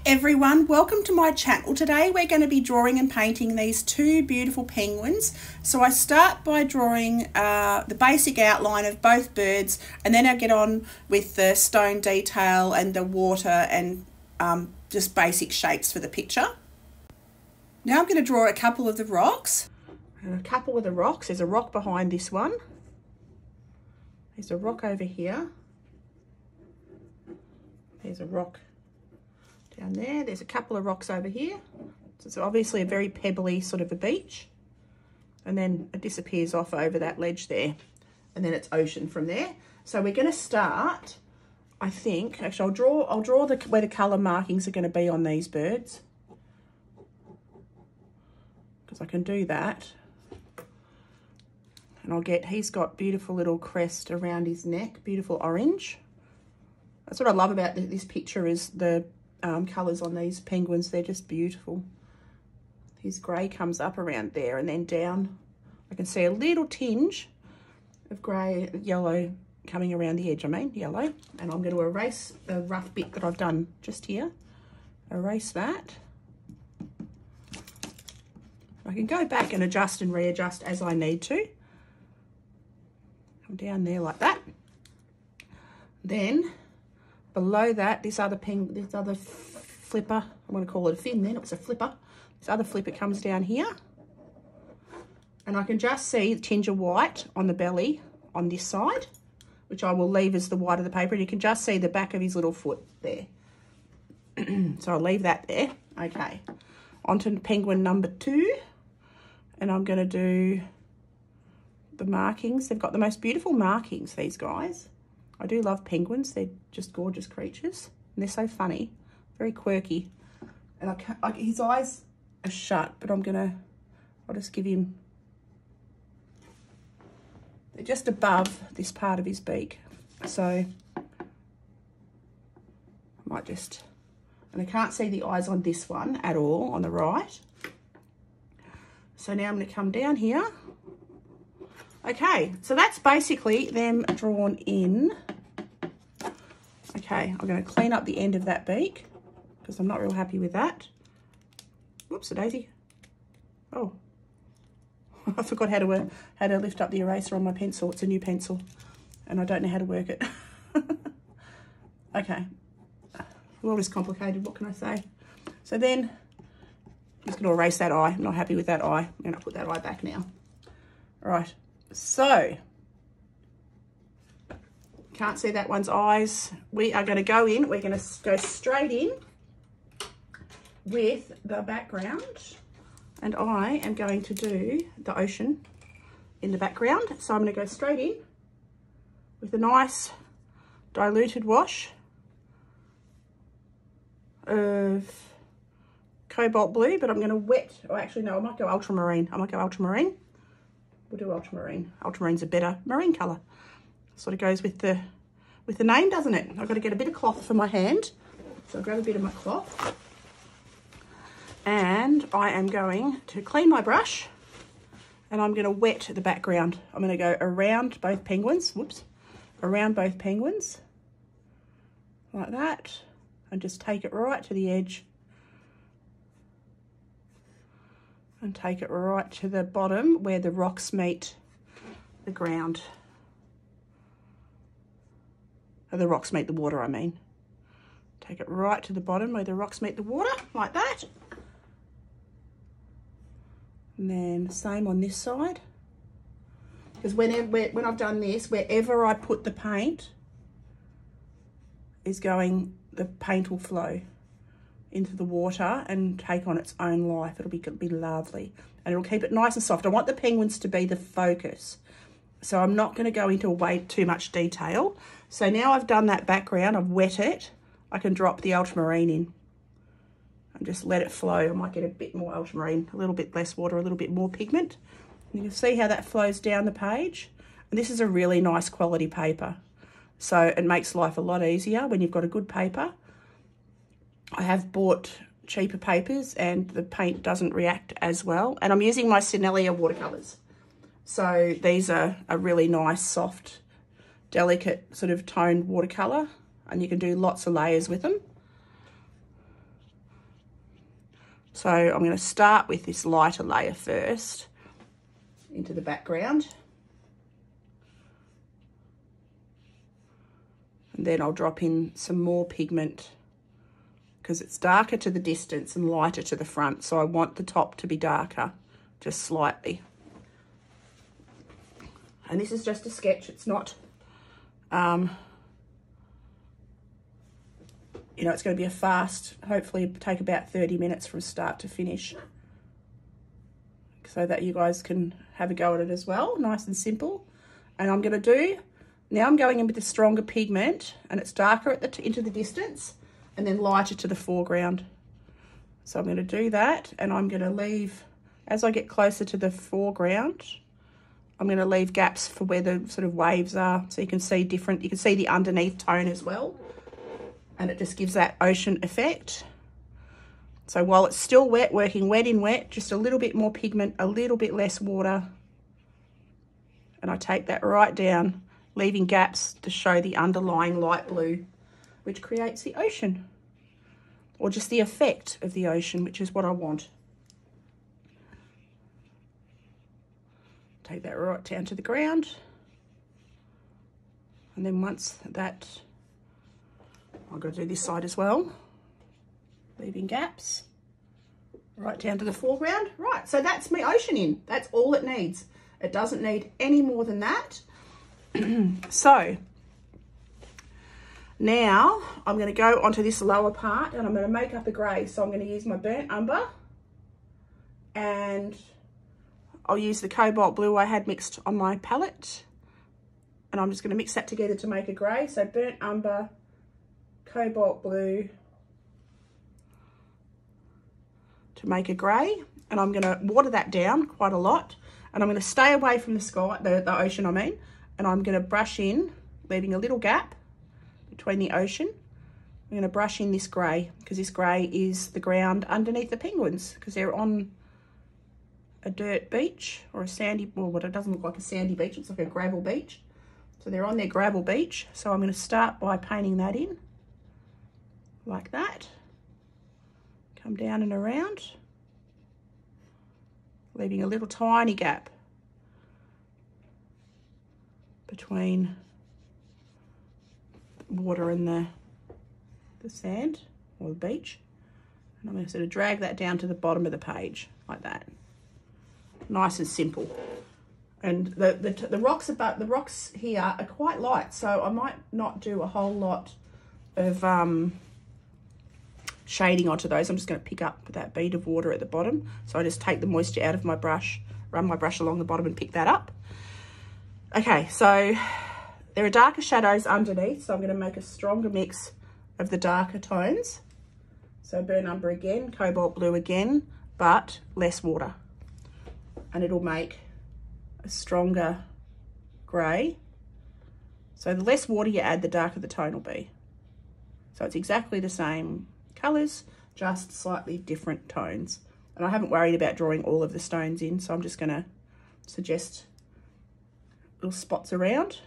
Everyone, welcome to my channel. Today we're going to be drawing and painting these two beautiful penguins. So I start by drawing the basic outline of both birds, and then I get on with the stone detail and the water and just basic shapes for the picture. Now I'm going to draw a couple of the rocks. And a couple of the rocks, there's a rock behind this one. There's a rock over here. There's a rock down there. There's a couple of rocks over here. So it's obviously a very pebbly sort of a beach. And then it disappears off over that ledge there. And then it's ocean from there. So we're going to start, I think, actually I'll draw where the colour markings are going to be on these birds. Because I can do that. And he's got beautiful little crest around his neck, beautiful orange. That's what I love about this picture is the colours on these penguins. They're just beautiful. His grey comes up around there and then down. I can see a little tinge of grey, yellow coming around the edge, yellow. And I'm going to erase the rough bit that I've done just here. Erase that. I can go back and adjust and readjust as I need to. Come down there like that. Then below that, this other flipper, I'm going to call it a fin then, it was a flipper. This other flipper comes down here. And I can just see the tinge of white on the belly on this side, which I will leave as the white of the paper. And you can just see the back of his little foot there. So I'll leave that there. Okay, on to penguin number 2. And I'm going to do the markings. They've got the most beautiful markings, these guys. I do love penguins. They're just gorgeous creatures. And they're so funny, very quirky. And his eyes are shut, but I'll just give him, they're just above this part of his beak. So I might just, and I can't see the eyes on this one at all, on the right. So now I'm going to come down here. Okay, so that's basically them drawn in. Okay, I'm going to clean up the end of that beak because I'm not real happy with that. Whoops, a daisy. Oh, I forgot how to lift up the eraser on my pencil. It's a new pencil and I don't know how to work it. Okay, well, it's complicated, what can I say? So then I'm just going to erase that eye. I'm not happy with that eye. I'm going to put that eye back now. All right. So, can't see that one's eyes. We are going to go in. We're going to go straight in with the background. And I am going to do the ocean in the background. So I'm going to go straight in with a nice diluted wash of cobalt blue. But I'm going to wet, or actually no, I might go ultramarine. We'll do ultramarine. Ultramarine's a better marine colour. Sort of goes with the name, doesn't it? I've got to get a bit of cloth for my hand. So I'll grab a bit of my cloth. And I am going to clean my brush. And I'm going to wet the background. I'm going to go around both penguins. Whoops. Around both penguins. Like that. And just take it right to the edge. And take it right to the bottom where the rocks meet the ground. Or the rocks meet the water, I mean. Take it right to the bottom where the rocks meet the water, like that. And then same on this side. Because when I've done this, wherever I put the paint the paint will flow into the water and take on its own life. It'll be lovely and it'll keep it nice and soft. I want the penguins to be the focus, so I'm not going to go into way too much detail. So now I've done that background, I've wet it, I can drop the ultramarine in and just let it flow. I might get a bit more ultramarine, a little bit less water, a little bit more pigment. You can see how that flows down the page. And this is a really nice quality paper, so it makes life a lot easier when you've got a good paper. I have bought cheaper papers and the paint doesn't react as well. And I'm using my Sinelia watercolours. So these are a really nice, soft, delicate sort of toned watercolour. And you can do lots of layers with them. So I'm going to start with this lighter layer first into the background. And then I'll drop in some more pigment because it's darker to the distance and lighter to the front. So I want the top to be darker, just slightly. And this is just a sketch. It's not, you know, it's going to be a fast, hopefully take about 30 minutes from start to finish, so that you guys can have a go at it as well. Nice and simple. And I'm going to do, now I'm going in with the stronger pigment, and it's darker at the into the distance and then lighter to the foreground. So I'm going to do that, and I'm going to leave, as I get closer to the foreground, I'm going to leave gaps for where the sort of waves are, so you can see different, you can see the underneath tone as well. And it just gives that ocean effect. So while it's still wet, working wet in wet, just a little bit more pigment, a little bit less water. And I take that right down, leaving gaps to show the underlying light blue, which creates the ocean. Or just the effect of the ocean, which is what I want. Take that right down to the ground. And then once that, I've got to do this side as well, leaving gaps right down to the foreground. Right, so that's my ocean in. That's all it needs. It doesn't need any more than that. So now I'm going to go onto this lower part and I'm going to make up a grey. So I'm going to use my burnt umber, and I'll use the cobalt blue I had mixed on my palette, and I'm just going to mix that together to make a grey. So burnt umber, cobalt blue to make a grey, and I'm going to water that down quite a lot, and I'm going to stay away from the sky, the ocean I mean, and I'm going to brush in, leaving a little gap between the ocean. I'm going to brush in this grey, because this grey is the ground underneath the penguins, because they're on a dirt beach or a sandy, well, what it doesn't look like a sandy beach, it looks like a gravel beach. So they're on their gravel beach. So I'm going to start by painting that in like that. Come down and around, leaving a little tiny gap between the water and the sand or the beach. And I'm going to sort of drag that down to the bottom of the page like that. Nice and simple. And the rocks about the rocks here are quite light, so I might not do a whole lot of shading onto those. I'm just going to pick up that bead of water at the bottom. So I just take the moisture out of my brush, run my brush along the bottom and pick that up. Okay, so there are darker shadows underneath, so I'm going to make a stronger mix of the darker tones. So burnt umber again, cobalt blue again, but less water. And it'll make a stronger grey. So the less water you add, the darker the tone will be. So it's exactly the same colours, just slightly different tones. And I haven't worried about drawing all of the stones in, so I'm just going to suggest little spots around.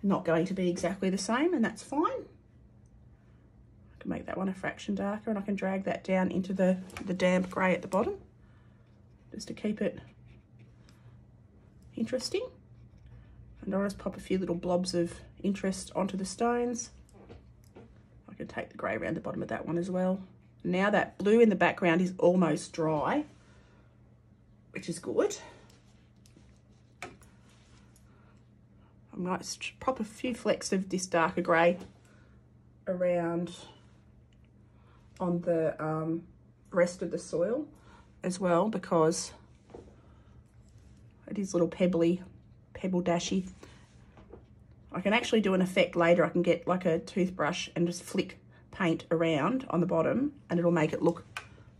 Not going to be exactly the same, and that's fine. I can make that one a fraction darker, and I can drag that down into the damp grey at the bottom, just to keep it interesting. And I'll just pop a few little blobs of interest onto the stones. I can take the grey around the bottom of that one as well. Now that blue in the background is almost dry, which is good. I might pop a few flecks of this darker grey around on the rest of the soil as well, because it is a little pebble dashy. I can actually do an effect later. I can get like a toothbrush and just flick paint around on the bottom and it'll make it look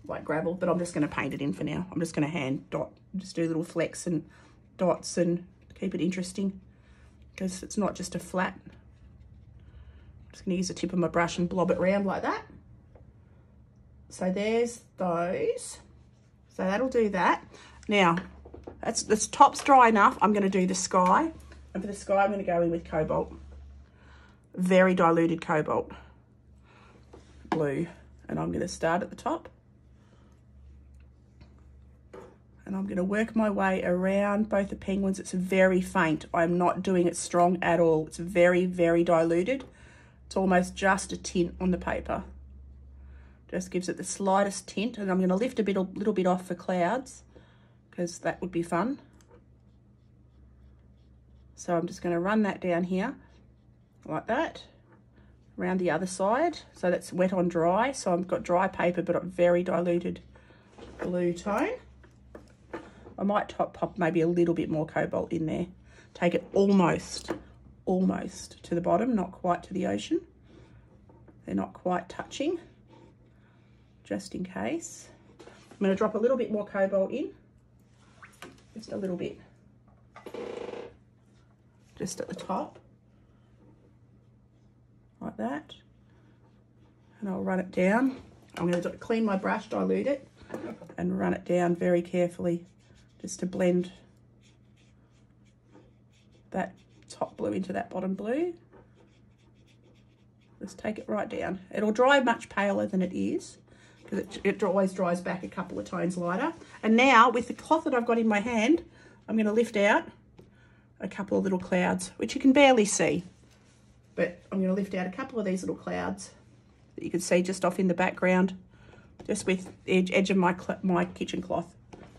like gravel, but I'm just going to paint it in for now. I'm just going to hand dot, just do little flecks and dots and keep it interesting, because it's not just a flat. I'm just going to use the tip of my brush and blob it around like that. So there's those. So that'll do that. Now, this top's dry enough. I'm going to do the sky. And for the sky, I'm going to go in with cobalt. Very diluted cobalt blue. And I'm going to start at the top. And I'm going to work my way around both the penguins. It's very faint. I'm not doing it strong at all. It's very, very diluted. It's almost just a tint on the paper. Just gives it the slightest tint. And I'm going to lift a little bit off for clouds, because that would be fun. So I'm just going to run that down here like that, around the other side. So that's wet on dry. So I've got dry paper, but a very diluted blue tone. I might pop maybe a little bit more cobalt in there. Take it almost to the bottom, not quite to the ocean. They're not quite touching, just in case. I'm going to drop a little bit more cobalt in, just a little bit, just at the top, like that. And I'll run it down. I'm going to clean my brush, dilute it, and run it down very carefully, just to blend that top blue into that bottom blue. Just take it right down. It'll dry much paler than it is, because it always dries back a couple of tones lighter. And now, with the cloth that I've got in my hand, I'm going to lift out a couple of little clouds, which you can barely see. But I'm going to lift out a couple of these little clouds that you can see just off in the background, just with the edge of my kitchen cloth,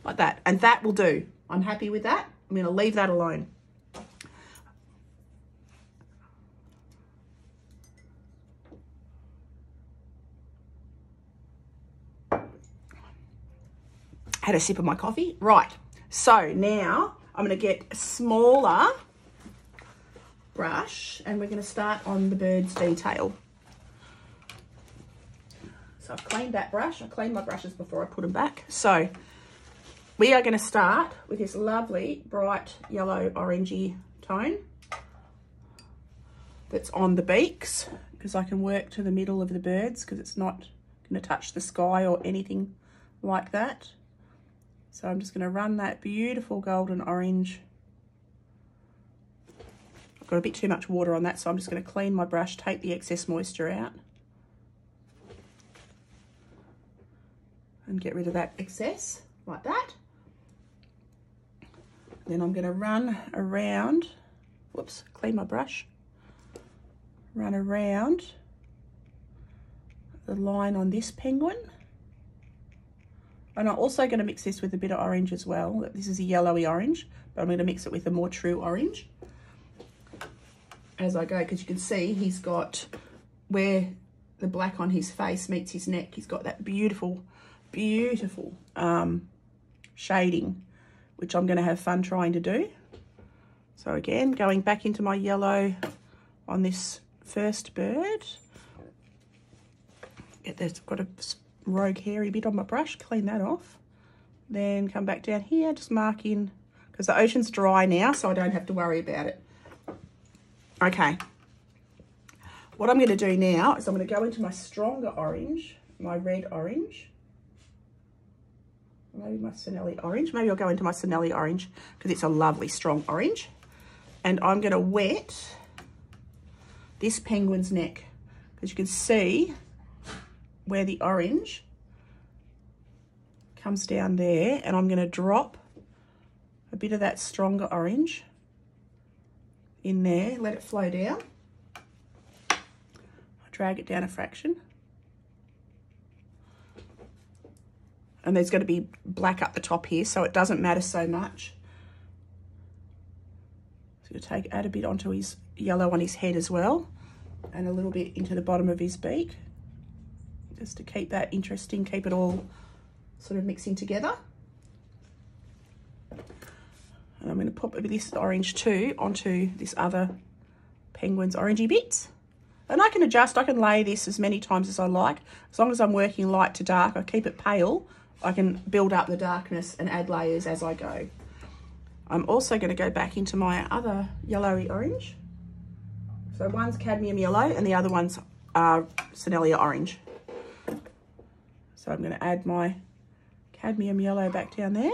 like that. And that will do. I'm happy with that. I'm going to leave that alone. Had a sip of my coffee. Right, so now I'm going to get a smaller brush, and we're going to start on the bird's detail. So I've cleaned that brush. I cleaned my brushes before I put them back. So we are going to start with this lovely bright yellow orangey tone that's on the beaks, because I can work to the middle of the birds, because it's not going to touch the sky or anything like that. So I'm just going to run that beautiful golden orange. I've got a bit too much water on that, so I'm just going to clean my brush, take the excess moisture out, and get rid of that excess, like that. Then I'm going to run around, whoops, clean my brush, run around the line on this penguin. And I'm also going to mix this with a bit of orange as well. This is a yellowy orange, but I'm going to mix it with a more true orange as I go, because you can see he's got, where the black on his face meets his neck, he's got that beautiful, beautiful shading, which I'm going to have fun trying to do. So again, going back into my yellow on this first bird. I've got a rogue hairy bit on my brush, clean that off. Then come back down here, just mark in, because the ocean's dry now, so I don't have to worry about it. Okay, what I'm going to do now is I'm going to go into my stronger orange, my red orange, maybe my Sinelli orange. Maybe I'll go into my Sinelli orange, because it's a lovely strong orange. And I'm going to wet this penguin's neck, because you can see where the orange comes down there, and I'm going to drop a bit of that stronger orange in there, let it flow down. I drag it down a fraction. And there's going to be black up the top here, so it doesn't matter so much. So you add a bit onto his yellow on his head as well, and a little bit into the bottom of his beak, just to keep that interesting, keep it all sort of mixing together. And I'm going to pop a bit of this orange too onto this other penguin's orangey bits. And I can adjust, I can lay this as many times as I like. As long as I'm working light to dark, I keep it pale, I can build up the darkness and add layers as I go. I'm also going to go back into my other yellowy orange. So one's cadmium yellow and the other one's Sinelli orange. So I'm going to add my cadmium yellow back down there.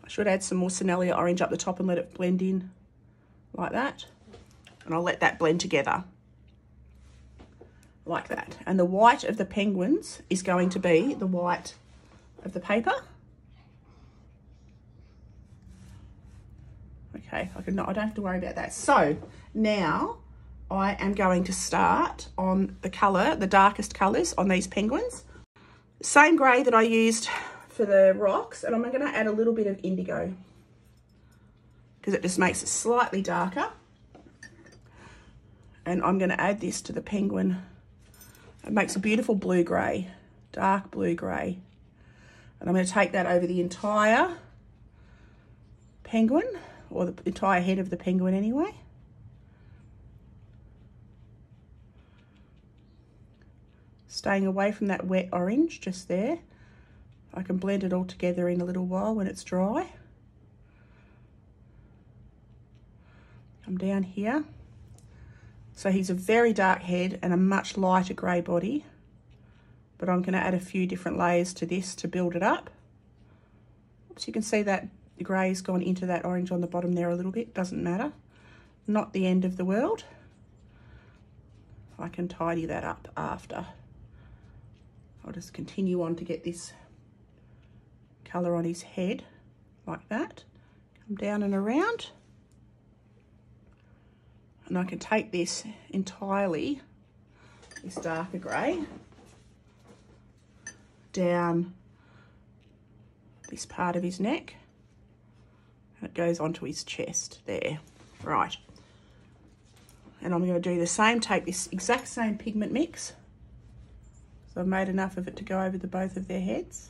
I should add some more Sinelli orange up the top and let it blend in like that. And I'll let that blend together. like that. And the white of the penguins is going to be the white of the paper. Okay, I don't have to worry about that. So now I am going to start on the colour, the darkest colours on these penguins. Same grey that I used for the rocks, and I'm going to add a little bit of indigo because it just makes it slightly darker. And I'm going to add this to the penguin. It makes a beautiful blue-grey, dark blue-grey. And I'm going to take that over the entire penguin, or the entire head of the penguin anyway. Staying away from that wet orange just there. I can blend it all together in a little while when it's dry. Come down here. So he's a very dark head and a much lighter grey body, but I'm going to add a few different layers to this to build it up. Oops, you can see that the grey's gone into that orange on the bottom there a little bit. Doesn't matter. Not the end of the world. I can tidy that up after. I'll just continue on to get this colour on his head like that. Come down and around. And I can take this entirely, this darker grey, down this part of his neck. And it goes onto his chest there. Right. And I'm going to do the same, take this exact same pigment mix. So I've made enough of it to go over the both of their heads.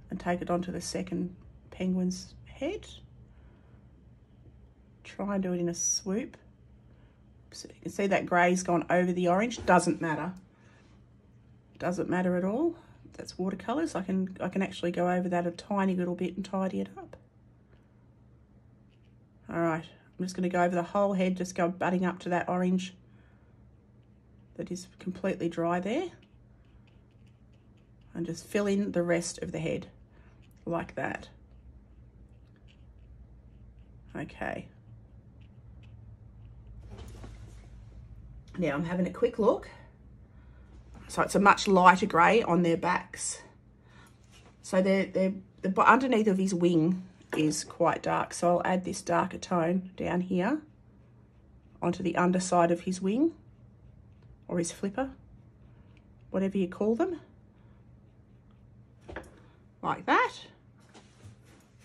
And take it onto the second penguin's head. Try and do it in a swoop. So you can see that grey's gone over the orange. Doesn't matter. Doesn't matter at all. That's watercolours. I can actually go over that a tiny little bit and tidy it up. All right. I'm just going to go over the whole head, just go butting up to that orange that is completely dry there. And just fill in the rest of the head like that. Okay. Now I'm having a quick look. So it's a much lighter grey on their backs. So the underneath of his wing is quite dark. So I'll add this darker tone down here onto the underside of his wing or his flipper, whatever you call them. Like that.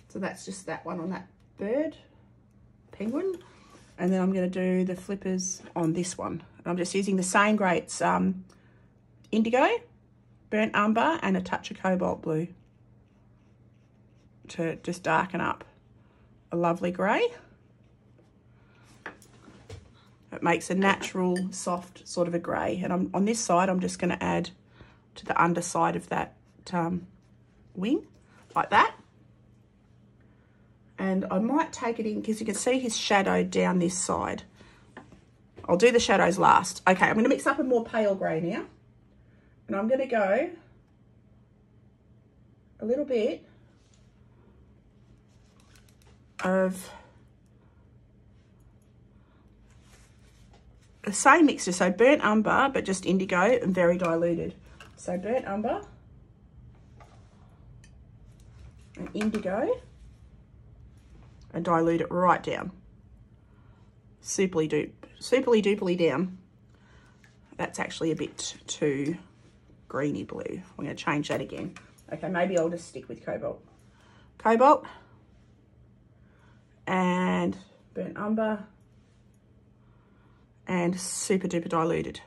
So that's just that one on that bird, penguin. And then I'm going to do the flippers on this one. And I'm just using the same grey. It's indigo, burnt umber, and a touch of cobalt blue to just darken up a lovely grey. It makes a natural, soft sort of a grey. And on this side, I'm just going to add to the underside of that wing, like that. And I might take it in because you can see his shadow down this side. I'll do the shadows last. Okay, I'm going to mix up a more pale grey now. And I'm going to go a little bit of the same mixture. So burnt umber, but just indigo and very diluted. So burnt umber and indigo. And dilute it right down. Superly duperly down. That's actually a bit too greeny blue. I'm going to change that again. Okay, maybe I'll just stick with cobalt. Cobalt and burnt umber and super duper diluted.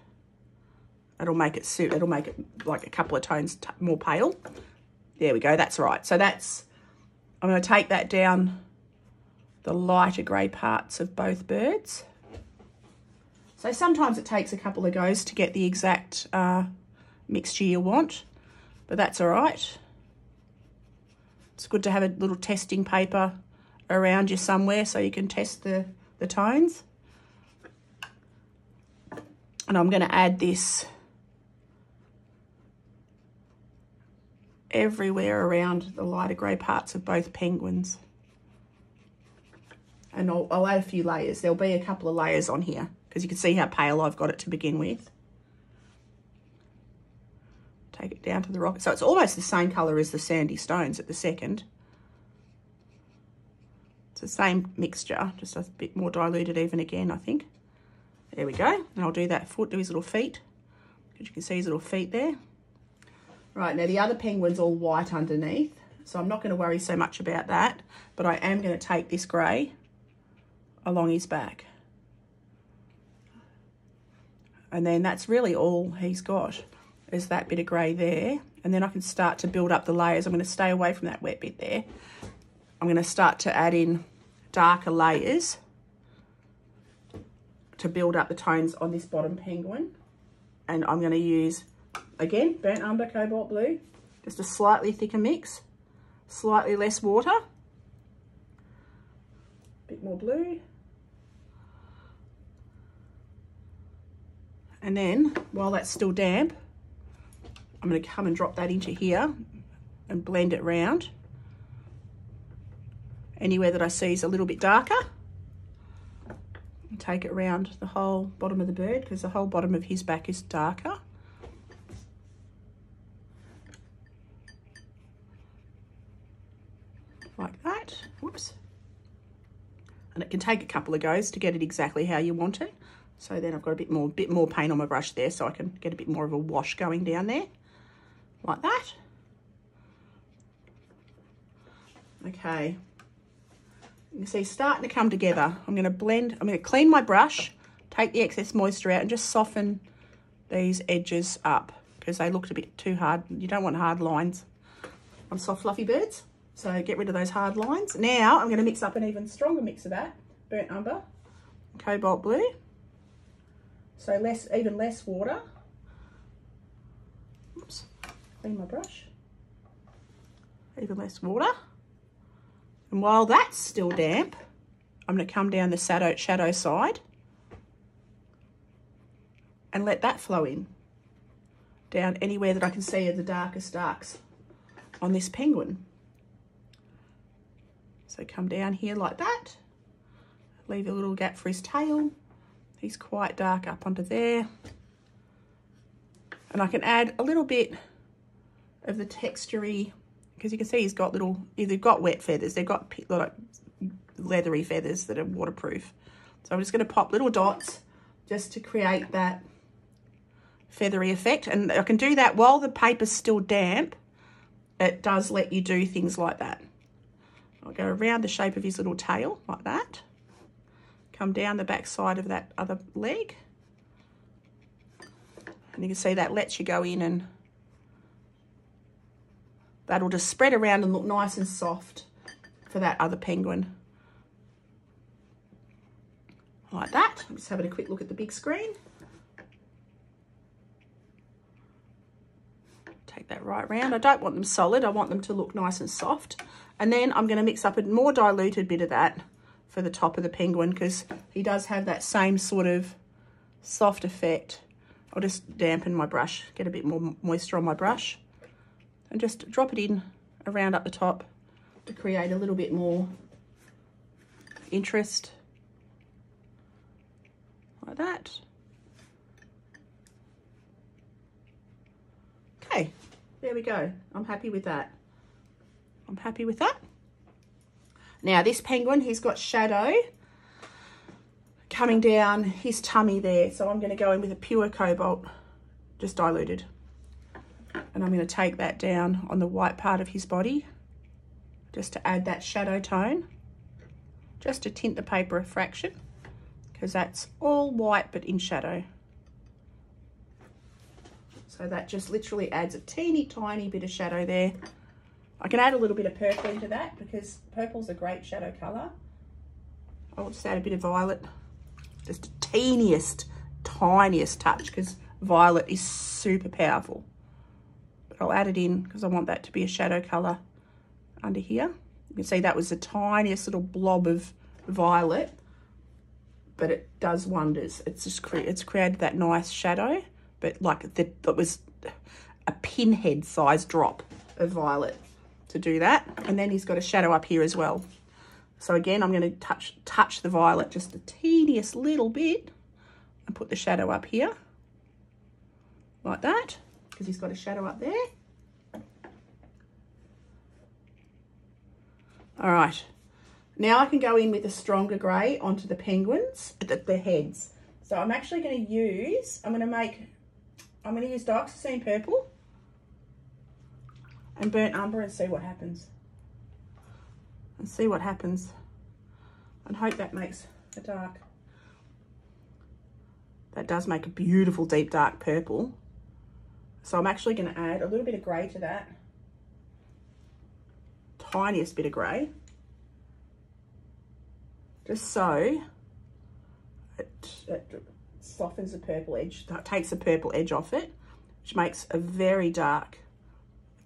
It'll make it like a couple of tones more pale. There we go. That's right. So that's, I'm going to take that down the lighter grey parts of both birds. So sometimes it takes a couple of goes to get the exact mixture you want, but that's all right. It's good to have a little testing paper around you somewhere so you can test the tones. And I'm going to add this everywhere around the lighter grey parts of both penguins. And I'll add a few layers. There'll be a couple of layers on here because you can see how pale I've got it to begin with. Take it down to the rock. So it's almost the same colour as the sandy stones at the second. It's the same mixture, just a bit more diluted even again, I think. There we go. And I'll do that foot, do his little feet, because you can see his little feet there. Right, now the other penguin's all white underneath, so I'm not going to worry so much about that, but I am going to take this grey along his back. And then that's really all he's got, is that bit of grey there. And then I can start to build up the layers. I'm going to stay away from that wet bit there. I'm going to start to add in darker layers to build up the tones on this bottom penguin. And I'm going to use, again, burnt umber, cobalt blue, just a slightly thicker mix, slightly less water, a bit more blue. And then, while that's still damp, I'm going to come and drop that into here and blend it round. Anywhere that I see is a little bit darker, and take it around the whole bottom of the bird, because the whole bottom of his back is darker. Like that. Whoops. And it can take a couple of goes to get it exactly how you want it. So then I've got a bit more paint on my brush there, so I can get a bit more of a wash going down there, like that. Okay. You can see starting to come together. I'm going to blend, I'm going to clean my brush, take the excess moisture out and just soften these edges up because they looked a bit too hard. You don't want hard lines on soft fluffy birds. So get rid of those hard lines. Now I'm going to mix up an even stronger mix of that. Burnt umber, cobalt blue. So even less water. Oops, clean my brush. Even less water. And while that's still damp, I'm going to come down the shadow side and let that flow in. Down anywhere that I can see are the darkest darks on this penguin. So come down here like that. Leave a little gap for his tail. He's quite dark up onto there. And I can add a little bit of the textury, because you can see he's got they've got wet feathers. They've got like leathery feathers that are waterproof. So I'm just going to pop little dots just to create that feathery effect. And I can do that while the paper's still damp. It does let you do things like that. I'll go around the shape of his little tail like that. Come down the back side of that other leg. And you can see that lets you go in, and that'll just spread around and look nice and soft for that other penguin. Like that. I'm just having a quick look at the big screen. Take that right round. I don't want them solid. I want them to look nice and soft. And then I'm going to mix up a more diluted bit of that for the top of the penguin, because he does have that same sort of soft effect. I'll just dampen my brush, get a bit more moisture on my brush, and just drop it in around up the top to create a little bit more interest. Like that. Okay, there we go. I'm happy with that. I'm happy with that. Now this penguin, he's got shadow coming down his tummy there. So I'm going to go in with a pure cobalt, just diluted. And I'm going to take that down on the white part of his body, just to add that shadow tone, just to tint the paper a fraction, because that's all white but in shadow. So that just literally adds a teeny tiny bit of shadow there. I can add a little bit of purple into that because purple's a great shadow colour. I'll just add a bit of violet, just the tiniest touch, because violet is super powerful. But I'll add it in because I want that to be a shadow colour under here. You can see that was the tiniest little blob of violet, but it does wonders. It's just it's created that nice shadow, but like that was a pinhead size drop of violet to do that. And then he's got a shadow up here as well. So again, I'm going to touch the violet just the teeniest little bit and put the shadow up here like that. because he's got a shadow up there. All right, now I can go in with a stronger grey onto the penguins, the heads. So I'm actually going to use, I'm going to use dioxazine purple and burnt umber and see what happens. And hope that makes a dark. That does make a beautiful deep dark purple. So I'm actually going to add a little bit of grey to that. Tiniest bit of grey. Just so it softens the purple edge, takes the purple edge off it, which makes a very dark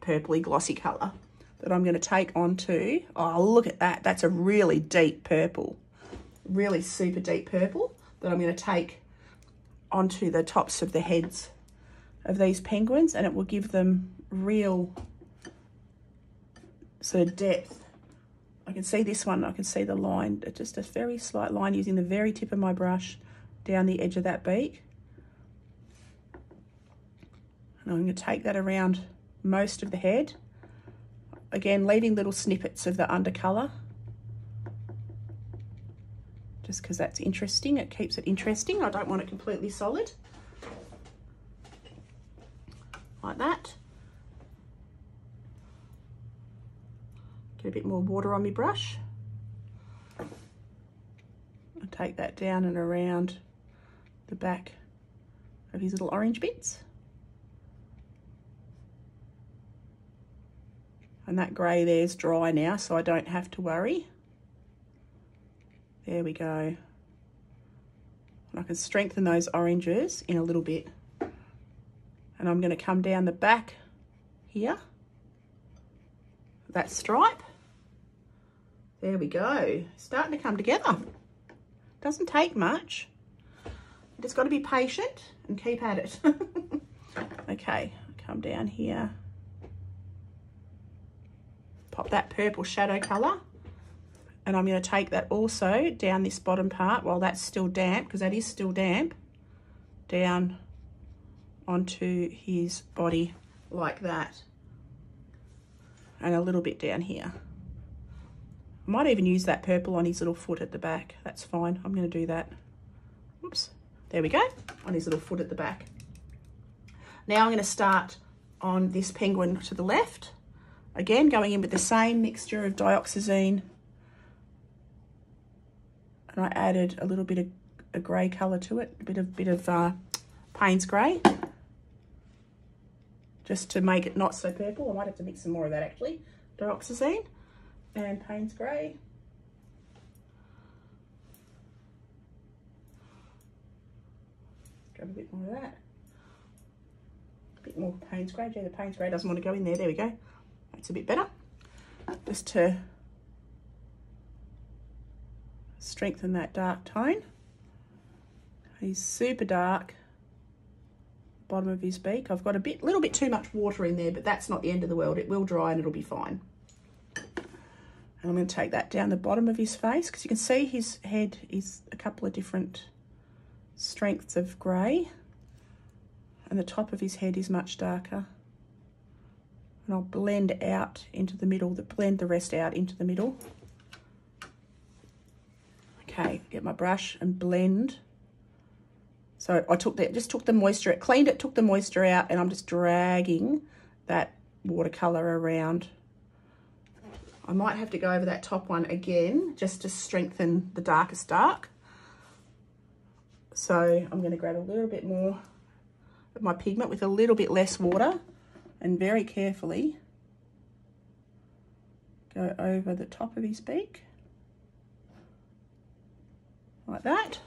purpley glossy colour that I'm going to take onto. Oh, look at that. That's a really deep purple, really super deep purple that I'm going to take onto the tops of the heads of these penguins, and it will give them real sort of depth. I can see this one, I can see the line, just a very slight line using the very tip of my brush down the edge of that beak. And I'm going to take that around most of the head. Again, leaving little snippets of the undercolour, just because that's interesting. It keeps it interesting. I don't want it completely solid. Like that. Get a bit more water on my brush. I'll take that down and around the back of his little orange bits. And that grey there's dry now, so I don't have to worry. There we go. And I can strengthen those oranges in a little bit. And I'm going to come down the back here. That stripe. There we go. Starting to come together. Doesn't take much. You just got to be patient and keep at it. Okay, come down here. Pop that purple shadow colour. And I'm going to take that also down this bottom part while that's still damp, because that is still damp, down onto his body like that. And a little bit down here. I might even use that purple on his little foot at the back. That's fine. I'm going to do that. Whoops. There we go. On his little foot at the back. Now I'm going to start on this penguin to the left. Again, going in with the same mixture of dioxazine. And I added a little bit of a grey colour to it. A bit of Payne's grey. Just to make it not so purple. I might have to mix some more of that actually. Dioxazine and Payne's grey. Grab a bit more of that. A bit more Payne's grey. Gee, the Payne's grey doesn't want to go in there. There we go. That's a bit better. Just to strengthen that dark tone. He's super dark. Bottom of his beak. I've got a little bit too much water in there, but that's not the end of the world. It will dry and it'll be fine. And I'm going to take that down the bottom of his face, because you can see his head is a couple of different strengths of grey, and the top of his head is much darker. And I'll blend out into the middle, blend the rest out into the middle. Okay, get my brush and blend. So I just took the moisture, cleaned it, took the moisture out, and I'm just dragging that watercolour around. I might have to go over that top one again just to strengthen the darkest dark. So I'm going to grab a little bit more of my pigment with a little bit less water and very carefully go over the top of his beak like that.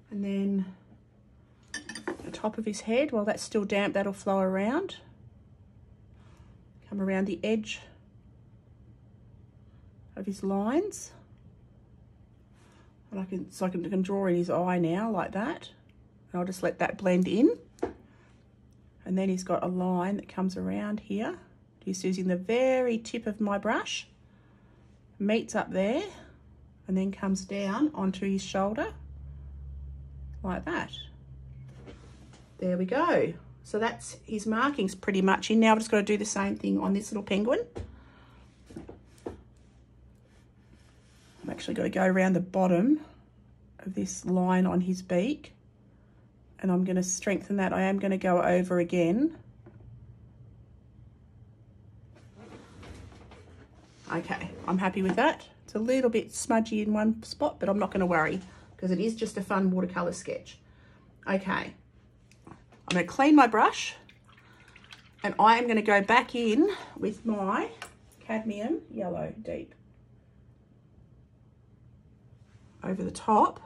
And then the top of his head, while that's still damp, that'll flow around. Come around the edge of his lines. And I can draw in his eye now like that. And I'll just let that blend in. And then he's got a line that comes around here. Just using the very tip of my brush. Meets up there and then comes down onto his shoulder. Like that. There we go. So that's his markings pretty much in. Now I've just got to do the same thing on this little penguin. I've actually got to go around the bottom of this line on his beak, and I'm going to strengthen that. I am going to go over again. Okay, I'm happy with that. It's a little bit smudgy in one spot, but I'm not going to worry because it is just a fun watercolour sketch. Okay, I'm going to clean my brush, and I am going to go back in with my cadmium yellow deep over the top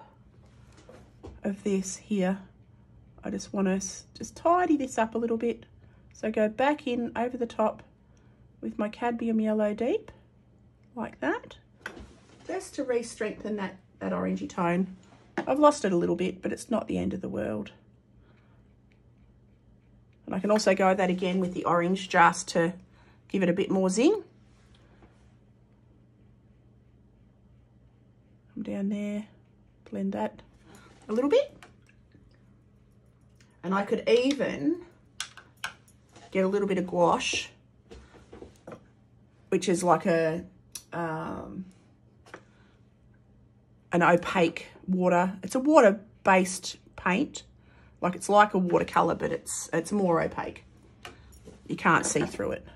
of this here. I just want to just tidy this up a little bit. So go back in over the top with my cadmium yellow deep, like that, just to re-strengthen that orangey tone. I've lost it a little bit, but it's not the end of the world. And I can also go that again with the orange just to give it a bit more zing. Come down there, blend that a little bit. And I could even get a little bit of gouache, which is like an opaque water. It's a water-based paint. Like it's like a watercolour, but it's more opaque. You can't see through it.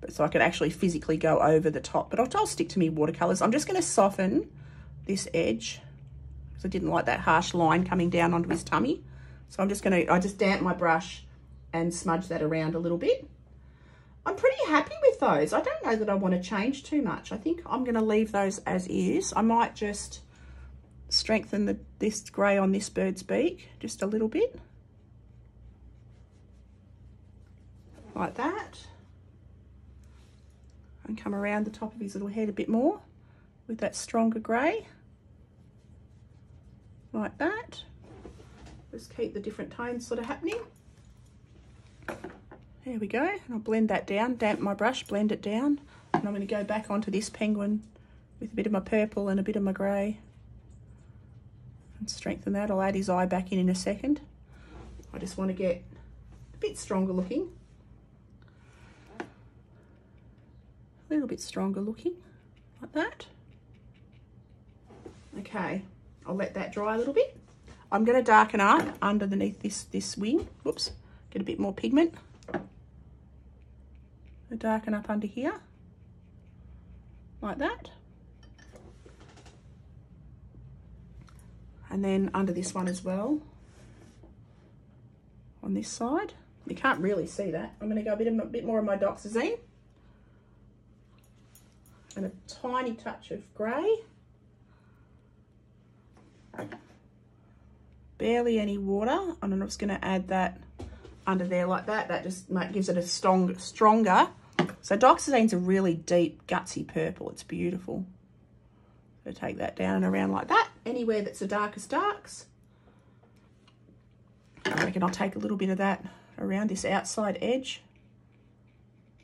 So I could actually physically go over the top, but I'll stick to me watercolours. I'm just going to soften this edge because I didn't like that harsh line coming down onto his tummy. So I just damp my brush and smudge that around a little bit. I'm pretty happy with those. I don't know that I want to change too much. I think I'm going to leave those as is. I might just strengthen this grey on this bird's beak just a little bit. Like that. And come around the top of his little head a bit more with that stronger grey. Like that. Just keep the different tones sort of happening. There we go. And I'll blend that down, damp my brush, blend it down. And I'm going to go back onto this penguin with a bit of my purple and a bit of my grey. And strengthen that. I'll add his eye back in a second. I just want to get a bit stronger looking. A little bit stronger looking, like that. Okay, I'll let that dry a little bit. I'm going to darken up underneath this wing. Whoops, get a bit more pigment. I'll darken up under here, like that. And then under this one as well, on this side. You can't really see that. I'm going to go a bit more of my doxazine. And a tiny touch of grey. Barely any water. And I'm just going to add that under there like that. That just gives it a stronger. So doxazine's a really deep, gutsy purple. It's beautiful. So take that down and around like that. Anywhere that's the darkest darks. I reckon I'll take a little bit of that around this outside edge.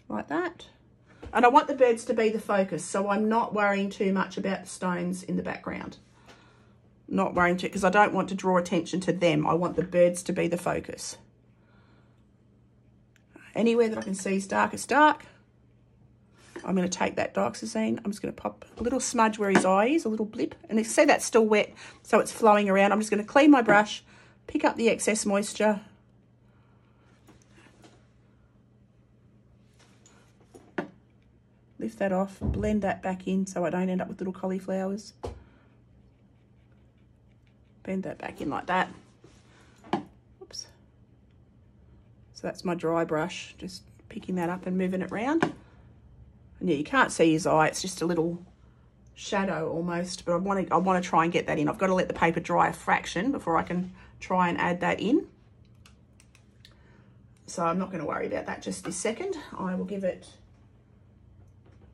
Like that. And I want the birds to be the focus, so I'm not worrying too much about the stones in the background. Not worrying too, because I don't want to draw attention to them. I want the birds to be the focus. Anywhere that I can see is darkest dark, I'm going to take that doxazine. I'm just going to pop a little smudge where his eye is, a little blip. And you see that's still wet, so it's flowing around. I'm just going to clean my brush, pick up the excess moisture. Lift that off, blend that back in so I don't end up with little cauliflowers. Bend that back in like that. Oops. So that's my dry brush, just picking that up and moving it around. And yeah, you can't see his eye, it's just a little shadow almost, but I want to try and get that in. I've got to let the paper dry a fraction before I can try and add that in. So I'm not going to worry about that just this second. I will give it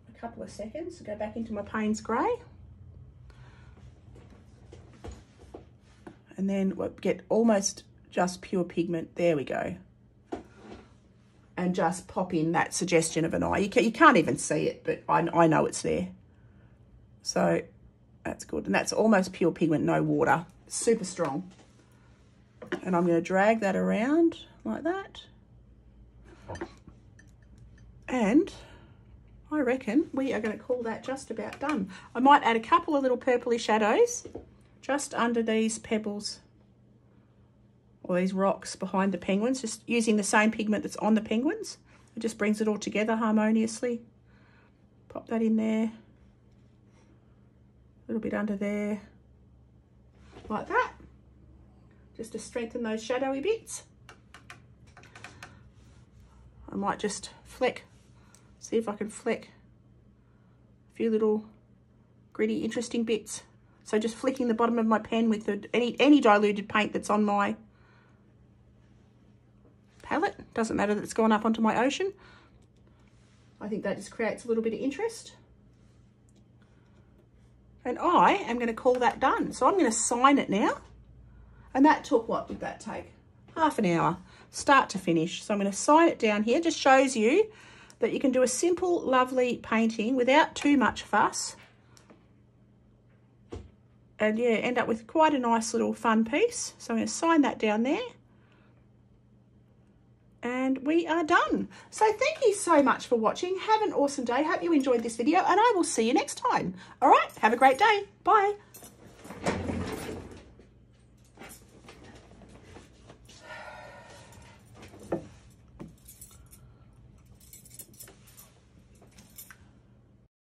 a couple of seconds to go back into my Payne's Grey. And then we'll get almost just pure pigment. There we go. And just pop in that suggestion of an eye. You can't even see it, but I know it's there. So that's good. And that's almost pure pigment, no water. Super strong. And I'm going to drag that around like that. And I reckon we are going to call that just about done. I might add a couple of little purpley shadows just under these pebbles or these rocks behind the penguins, just using the same pigment that's on the penguins. It just brings it all together harmoniously. Pop that in there. A little bit under there. Like that. Just to strengthen those shadowy bits. I might just fleck, see if I can fleck a few little gritty, interesting bits. So just flicking the bottom of my pen with any diluted paint that's on my palette. Doesn't matter that it's gone up onto my ocean. I think that just creates a little bit of interest. And I am going to call that done. So I'm going to sign it now. And that took, what did that take? Half an hour, start to finish. So I'm going to sign it down here. Just shows you that you can do a simple, lovely painting without too much fuss. And yeah, end up with quite a nice little fun piece. So I'm going to sign that down there. And we are done. So thank you so much for watching. Have an awesome day. Hope you enjoyed this video and I will see you next time. All right, have a great day. Bye.